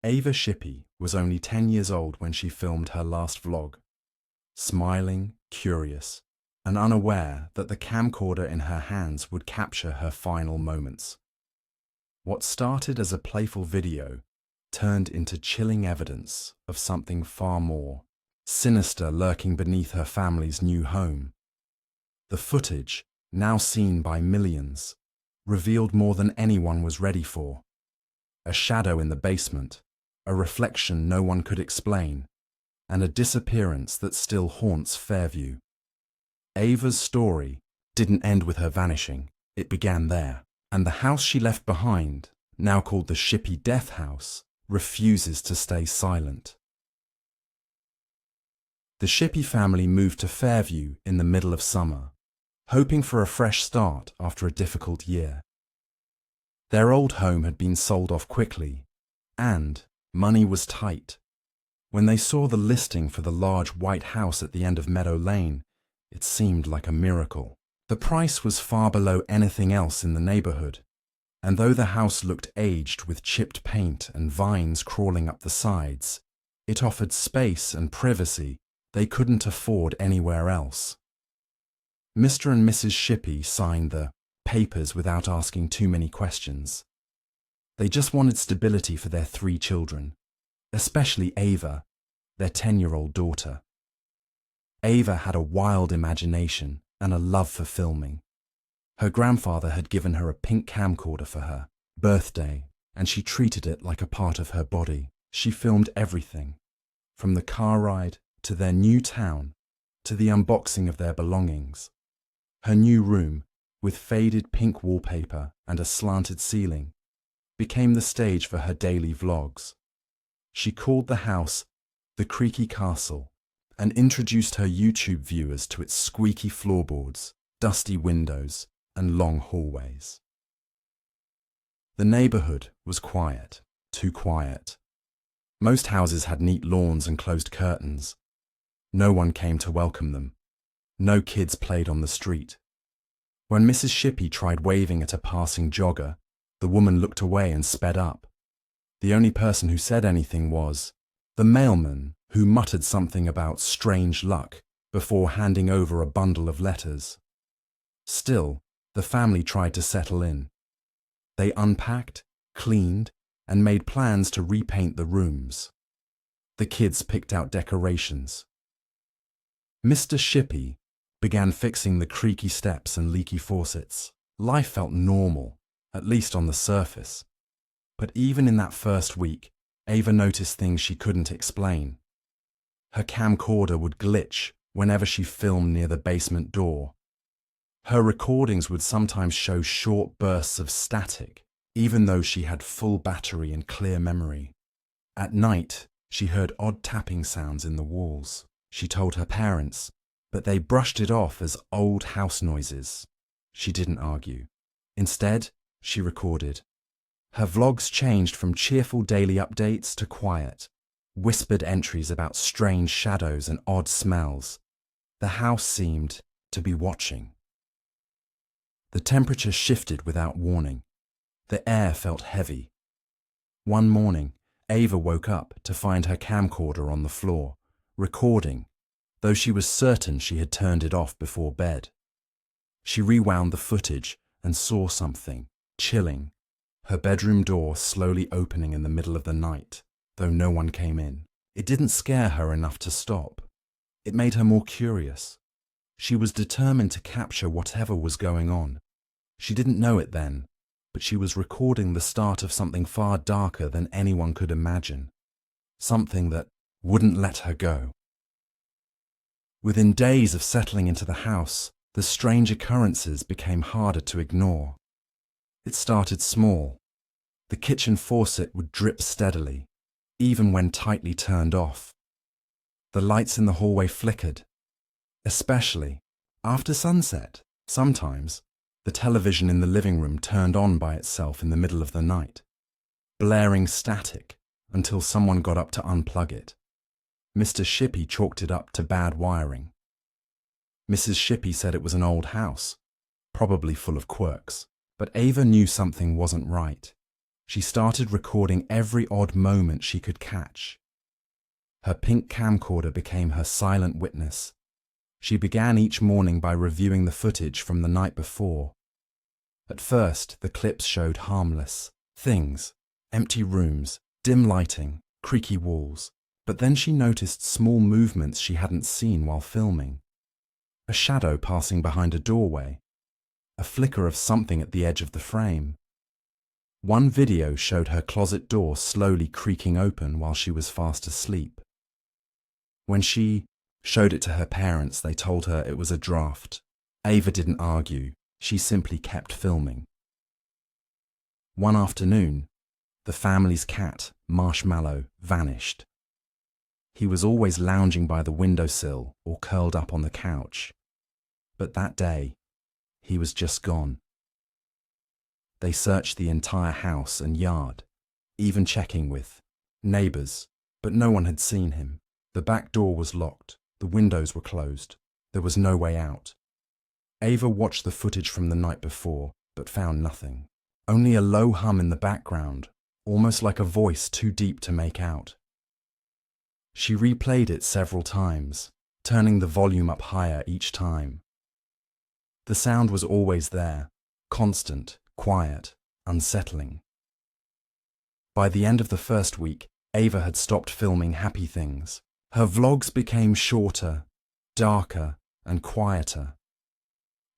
Ava Shippy was only 10 years old when she filmed her last vlog, smiling, curious, and unaware that the camcorder in her hands would capture her final moments. What started as a playful video turned into chilling evidence of something far more sinister lurking beneath her family's new home. The footage, now seen by millions, revealed more than anyone was ready for. A shadow in the basement, a reflection no one could explain, and a disappearance that still haunts Fairview. Ava's story didn't end with her vanishing, it began there, and the house she left behind, now called the Shippy Death House, refuses to stay silent. The Shippy family moved to Fairview in the middle of summer, hoping for a fresh start after a difficult year. Their old home had been sold off quickly, and money was tight. When they saw the listing for the large white house at the end of Meadow Lane, it seemed like a miracle. The price was far below anything else in the neighborhood, and though the house looked aged with chipped paint and vines crawling up the sides, it offered space and privacy they couldn't afford anywhere else. Mr. and Mrs. Shippy signed the papers without asking too many questions. They just wanted stability for their 3 children, especially Ava, their 10-year-old daughter. Ava had a wild imagination and a love for filming. Her grandfather had given her a pink camcorder for her birthday, and she treated it like a part of her body. She filmed everything, from the car ride to their new town to the unboxing of their belongings. Her new room, with faded pink wallpaper and a slanted ceiling, became the stage for her daily vlogs. She called the house the Creaky Castle and introduced her YouTube viewers to its squeaky floorboards, dusty windows, and long hallways. The neighborhood was quiet, too quiet. Most houses had neat lawns and closed curtains. No one came to welcome them. No kids played on the street. When Mrs. Shippy tried waving at a passing jogger, the woman looked away and sped up. The only person who said anything was the mailman, who muttered something about strange luck before handing over a bundle of letters. Still, the family tried to settle in. They unpacked, cleaned, and made plans to repaint the rooms. The kids picked out decorations. Mr. Shippy began fixing the creaky steps and leaky faucets. Life felt normal, at least on the surface. But even in that first week, Ava noticed things she couldn't explain. Her camcorder would glitch whenever she filmed near the basement door. Her recordings would sometimes show short bursts of static, even though she had full battery and clear memory. At night, she heard odd tapping sounds in the walls. She told her parents, but they brushed it off as old house noises. She didn't argue. Instead, she recorded. Her vlogs changed from cheerful daily updates to quiet, whispered entries about strange shadows and odd smells. The house seemed to be watching. The temperature shifted without warning. The air felt heavy. One morning, Ava woke up to find her camcorder on the floor, recording, though she was certain she had turned it off before bed. She rewound the footage and saw something chilling, her bedroom door slowly opening in the middle of the night, though no one came in. It didn't scare her enough to stop. It made her more curious. She was determined to capture whatever was going on. She didn't know it then, but she was recording the start of something far darker than anyone could imagine. Something that wouldn't let her go. Within days of settling into the house, the strange occurrences became harder to ignore. It started small. The kitchen faucet would drip steadily, even when tightly turned off. The lights in the hallway flickered, especially after sunset. Sometimes, the television in the living room turned on by itself in the middle of the night, blaring static until someone got up to unplug it. Mr. Shippy chalked it up to bad wiring. Mrs. Shippy said it was an old house, probably full of quirks, but Ava knew something wasn't right. She started recording every odd moment she could catch. Her pink camcorder became her silent witness. She began each morning by reviewing the footage from the night before. At first, the clips showed harmless things, empty rooms, dim lighting, creaky walls. But then she noticed small movements she hadn't seen while filming. A shadow passing behind a doorway, a flicker of something at the edge of the frame. One video showed her closet door slowly creaking open while she was fast asleep. When she showed it to her parents, they told her it was a draft. Ava didn't argue, she simply kept filming. One afternoon, the family's cat, Marshmallow, vanished. He was always lounging by the windowsill or curled up on the couch. But that day, he was just gone. They searched the entire house and yard, even checking with neighbors, but no one had seen him. The back door was locked, the windows were closed. There was no way out. Ava watched the footage from the night before, but found nothing. Only a low hum in the background, almost like a voice too deep to make out. She replayed it several times, turning the volume up higher each time. The sound was always there, constant, quiet, unsettling. By the end of the first week, Ava had stopped filming happy things. Her vlogs became shorter, darker, and quieter.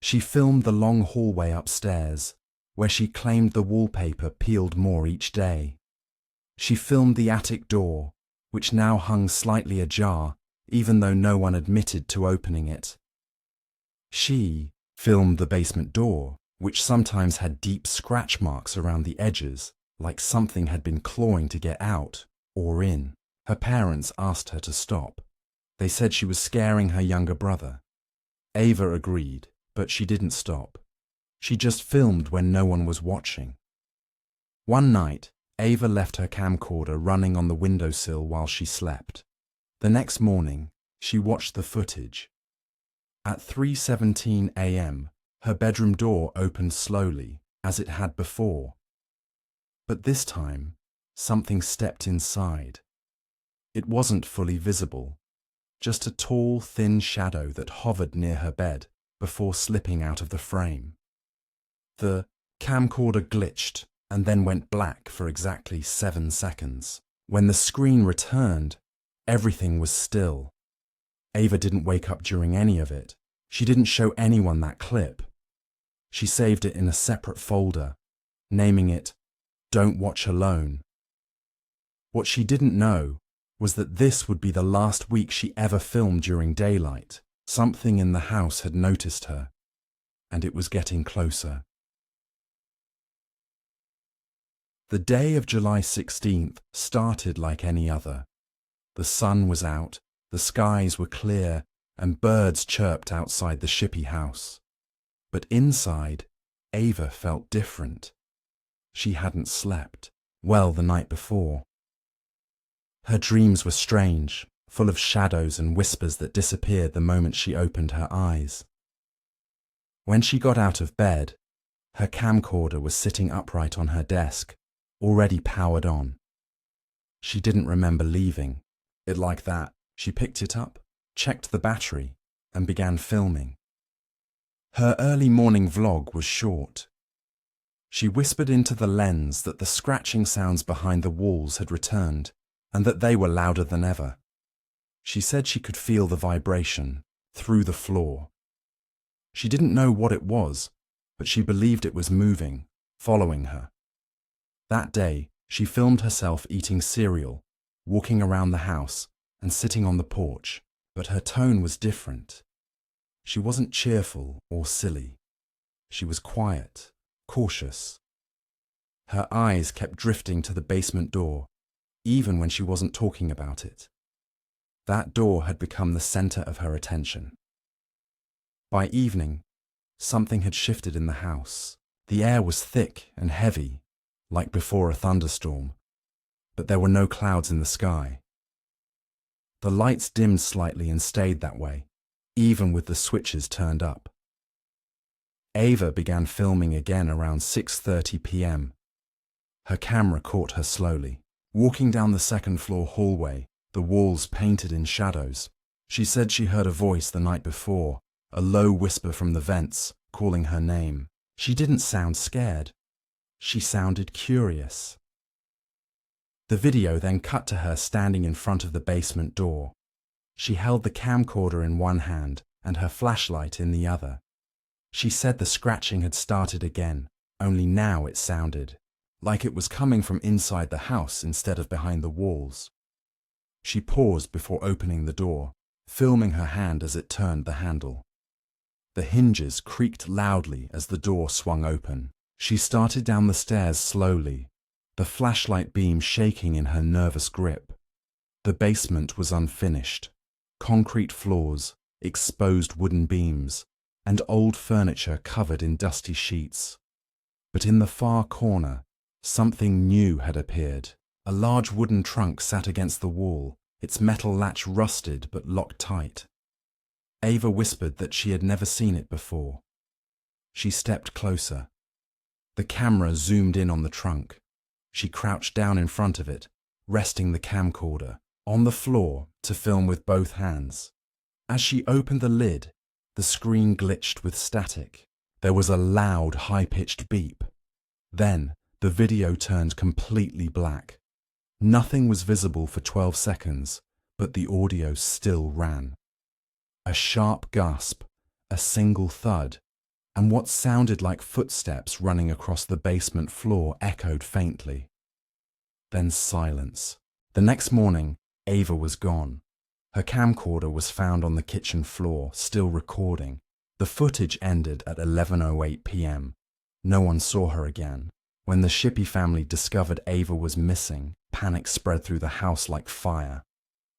She filmed the long hallway upstairs, where she claimed the wallpaper peeled more each day. She filmed the attic door, which now hung slightly ajar, even though no one admitted to opening it. She filmed the basement door, which sometimes had deep scratch marks around the edges, like something had been clawing to get out or in. Her parents asked her to stop. They said she was scaring her younger brother. Ava agreed, but she didn't stop. She just filmed when no one was watching. One night, Ava left her camcorder running on the windowsill while she slept. The next morning, she watched the footage. At 3:17 a.m., her bedroom door opened slowly, as it had before. But this time, something stepped inside. It wasn't fully visible, just a tall, thin shadow that hovered near her bed before slipping out of the frame. The camcorder glitched and then went black for exactly 7 seconds. When the screen returned, everything was still. Ava didn't wake up during any of it. She didn't show anyone that clip. She saved it in a separate folder, naming it "Don't Watch Alone." What she didn't know was that this would be the last week she ever filmed during daylight. Something in the house had noticed her, and it was getting closer. The day of July 16th started like any other. The sun was out, the skies were clear, and birds chirped outside the Shippy house. But inside, Ava felt different. She hadn't slept well the night before. Her dreams were strange, full of shadows and whispers that disappeared the moment she opened her eyes. When she got out of bed, her camcorder was sitting upright on her desk, already powered on. She didn't remember leaving it like that. She picked it up, checked the battery, and began filming. Her early morning vlog was short. She whispered into the lens that the scratching sounds behind the walls had returned, and that they were louder than ever. She said she could feel the vibration through the floor. She didn't know what it was, but she believed it was moving, following her. That day, she filmed herself eating cereal, walking around the house, and sitting on the porch, but her tone was different. She wasn't cheerful or silly. She was quiet, cautious. Her eyes kept drifting to the basement door, even when she wasn't talking about it. That door had become the center of her attention. By evening, something had shifted in the house. The air was thick and heavy, like before a thunderstorm, but there were no clouds in the sky. The lights dimmed slightly and stayed that way, even with the switches turned up. Ava began filming again around 6:30 p.m. Her camera caught her slowly, walking down the second-floor hallway, the walls painted in shadows. She said she heard a voice the night before, a low whisper from the vents, calling her name. She didn't sound scared. She sounded curious. The video then cut to her standing in front of the basement door. She held the camcorder in one hand and her flashlight in the other. She said the scratching had started again, only now it sounded like it was coming from inside the house instead of behind the walls. She paused before opening the door, filming her hand as it turned the handle. The hinges creaked loudly as the door swung open. She started down the stairs slowly, the flashlight beam shaking in her nervous grip. The basement was unfinished. Concrete floors, exposed wooden beams, and old furniture covered in dusty sheets. But in the far corner, something new had appeared. A large wooden trunk sat against the wall, its metal latch rusted but locked tight. Ava whispered that she had never seen it before. She stepped closer. The camera zoomed in on the trunk. She crouched down in front of it, resting the camcorder on the floor to film with both hands. As she opened the lid, the screen glitched with static. There was a loud, high-pitched beep. Then, the video turned completely black. Nothing was visible for 12 seconds, but the audio still ran. A sharp gasp, a single thud, and what sounded like footsteps running across the basement floor echoed faintly. Then silence. The next morning, Ava was gone. Her camcorder was found on the kitchen floor, still recording. The footage ended at 11:08 p.m. No one saw her again. When the Shippy family discovered Ava was missing, panic spread through the house like fire.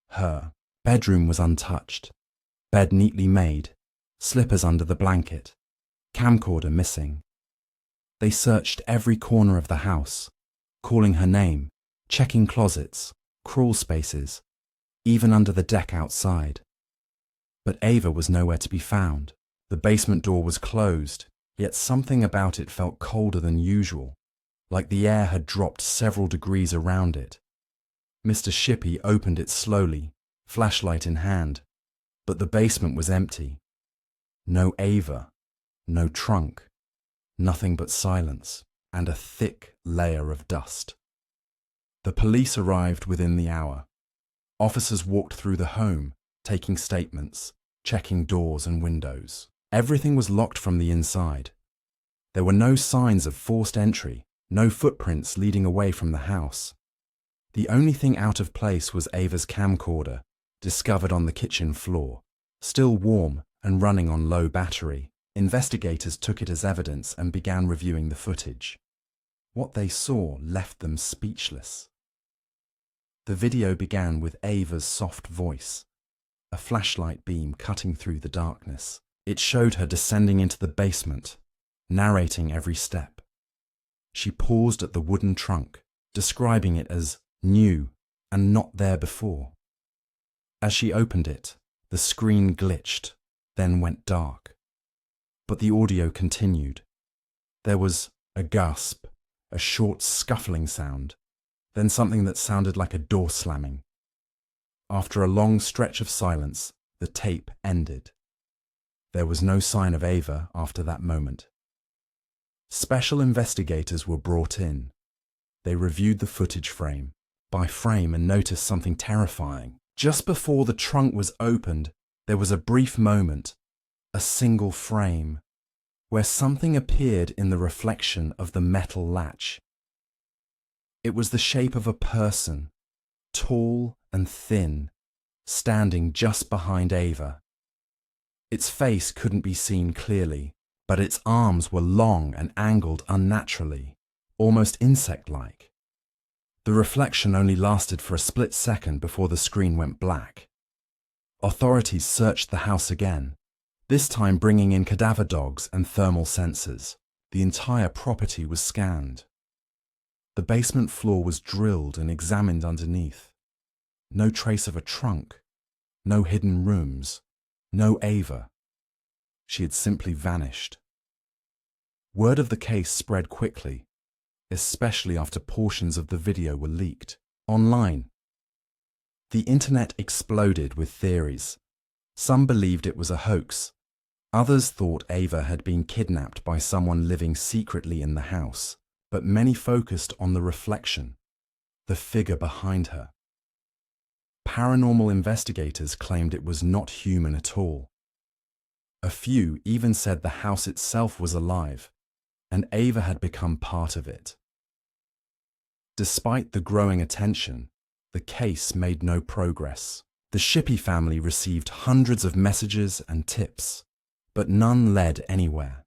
Her bedroom was untouched. Bed neatly made, slippers under the blanket, camcorder missing. They searched every corner of the house, calling her name, checking closets, crawl spaces, even under the deck outside. But Ava was nowhere to be found. The basement door was closed, yet something about it felt colder than usual, like the air had dropped several degrees around it. Mr. Shippy opened it slowly, flashlight in hand, but the basement was empty. No Ava, no trunk, nothing but silence and a thick layer of dust. The police arrived within the hour. Officers walked through the home, taking statements, checking doors and windows. Everything was locked from the inside. There were no signs of forced entry, no footprints leading away from the house. The only thing out of place was Ava's camcorder, discovered on the kitchen floor, still warm and running on low battery. Investigators took it as evidence and began reviewing the footage. What they saw left them speechless. The video began with Ava's soft voice, a flashlight beam cutting through the darkness. It showed her descending into the basement, narrating every step. She paused at the wooden trunk, describing it as new and not there before. As she opened it, the screen glitched, then went dark. But the audio continued. There was a gasp, a short scuffling sound, then something that sounded like a door slamming. After a long stretch of silence, the tape ended. There was no sign of Ava after that moment. Special investigators were brought in. They reviewed the footage frame by frame and noticed something terrifying. Just before the trunk was opened, there was a brief moment, a single frame, where something appeared in the reflection of the metal latch. It was the shape of a person, tall and thin, standing just behind Ava. Its face couldn't be seen clearly, but its arms were long and angled unnaturally, almost insect-like. The reflection only lasted for a split second before the screen went black. Authorities searched the house again, this time bringing in cadaver dogs and thermal sensors. The entire property was scanned. The basement floor was drilled and examined underneath. No trace of a trunk, no hidden rooms, no Ava. She had simply vanished. Word of the case spread quickly. especially after portions of the video were leaked online. The internet exploded with theories. Some believed it was a hoax. Others thought Ava had been kidnapped by someone living secretly in the house, but many focused on the reflection, the figure behind her. Paranormal investigators claimed it was not human at all. A few even said the house itself was alive, and Ava had become part of it. Despite the growing attention, the case made no progress. The Shippy family received hundreds of messages and tips, but none led anywhere.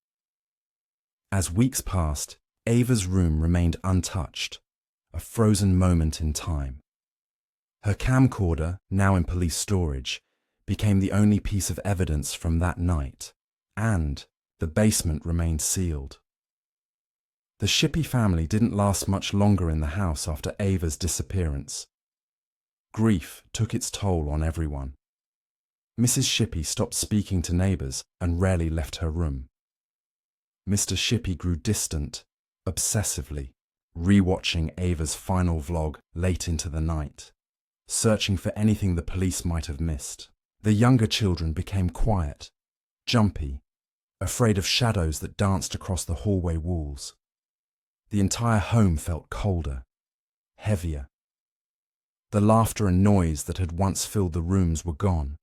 As weeks passed, Ava's room remained untouched, a frozen moment in time. Her camcorder, now in police storage, became the only piece of evidence from that night, and the basement remained sealed. The Shippy family didn't last much longer in the house after Ava's disappearance. Grief took its toll on everyone. Mrs. Shippy stopped speaking to neighbours and rarely left her room. Mr. Shippy grew distant, obsessively, rewatching Ava's final vlog late into the night, searching for anything the police might have missed. The younger children became quiet, jumpy, afraid of shadows that danced across the hallway walls. The entire home felt colder, heavier. The laughter and noise that had once filled the rooms were gone,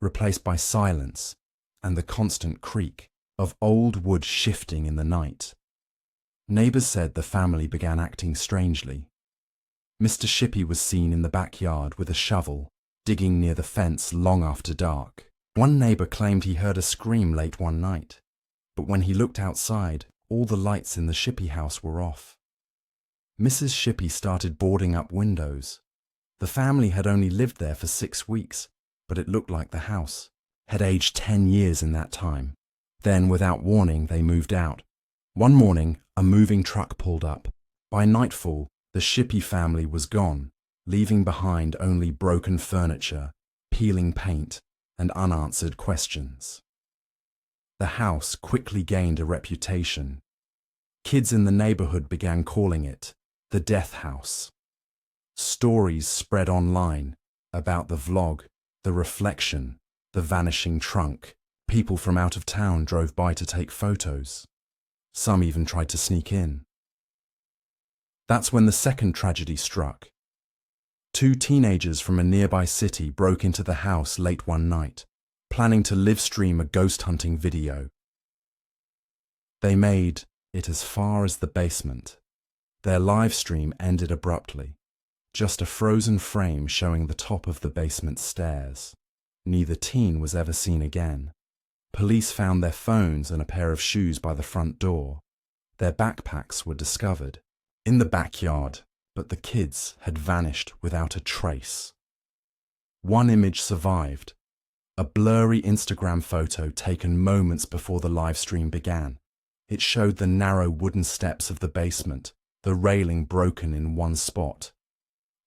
replaced by silence and the constant creak of old wood shifting in the night. Neighbours said the family began acting strangely. Mr. Shippy was seen in the backyard with a shovel, digging near the fence long after dark. One neighbour claimed he heard a scream late one night, but when he looked outside, all the lights in the Shippy house were off. Mrs. Shippy started boarding up windows. The family had only lived there for 6 weeks, but it looked like the house had aged 10 years in that time. Then, without warning, they moved out. One morning, a moving truck pulled up. By nightfall, the Shippy family was gone, leaving behind only broken furniture, peeling paint, and unanswered questions. The house quickly gained a reputation. Kids in the neighborhood began calling it the Death House. Stories spread online about the vlog, the reflection, the vanishing trunk. People from out of town drove by to take photos. Some even tried to sneak in. That's when the second tragedy struck. 2 teenagers from a nearby city broke into the house late one night, planning to live stream a ghost hunting video. They made it as far as the basement. Their live stream ended abruptly, just a frozen frame showing the top of the basement stairs. Neither teen was ever seen again. Police found their phones and a pair of shoes by the front door. Their backpacks were discovered in the backyard, but the kids had vanished without a trace. One image survived, a blurry Instagram photo taken moments before the live stream began. It showed the narrow wooden steps of the basement, the railing broken in one spot.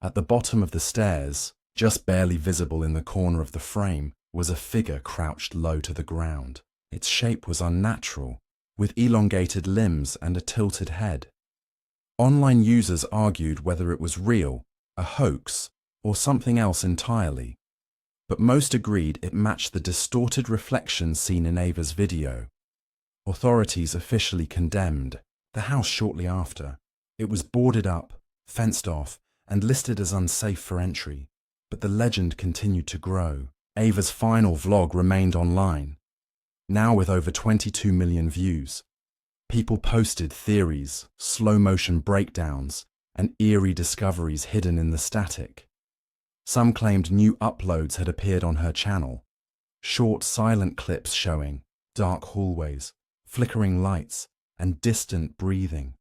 At the bottom of the stairs, just barely visible in the corner of the frame, was a figure crouched low to the ground. Its shape was unnatural, with elongated limbs and a tilted head. Online users argued whether it was real, a hoax, or something else entirely, but most agreed it matched the distorted reflection seen in Ava's video. Authorities officially condemned the house shortly after. It was boarded up, fenced off, and listed as unsafe for entry, but the legend continued to grow. Ava's final vlog remained online, now with over 22 million views. People posted theories, slow-motion breakdowns, and eerie discoveries hidden in the static. Some claimed new uploads had appeared on her channel, short silent clips showing dark hallways, flickering lights, and distant breathing.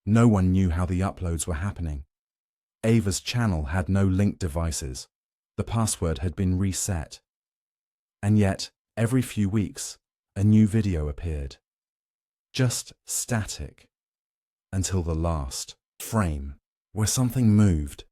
No one knew how the uploads were happening. Ava's channel had no link devices. The password had been reset. And yet, every few weeks, a new video appeared. Just static. Until the last frame, where something moved.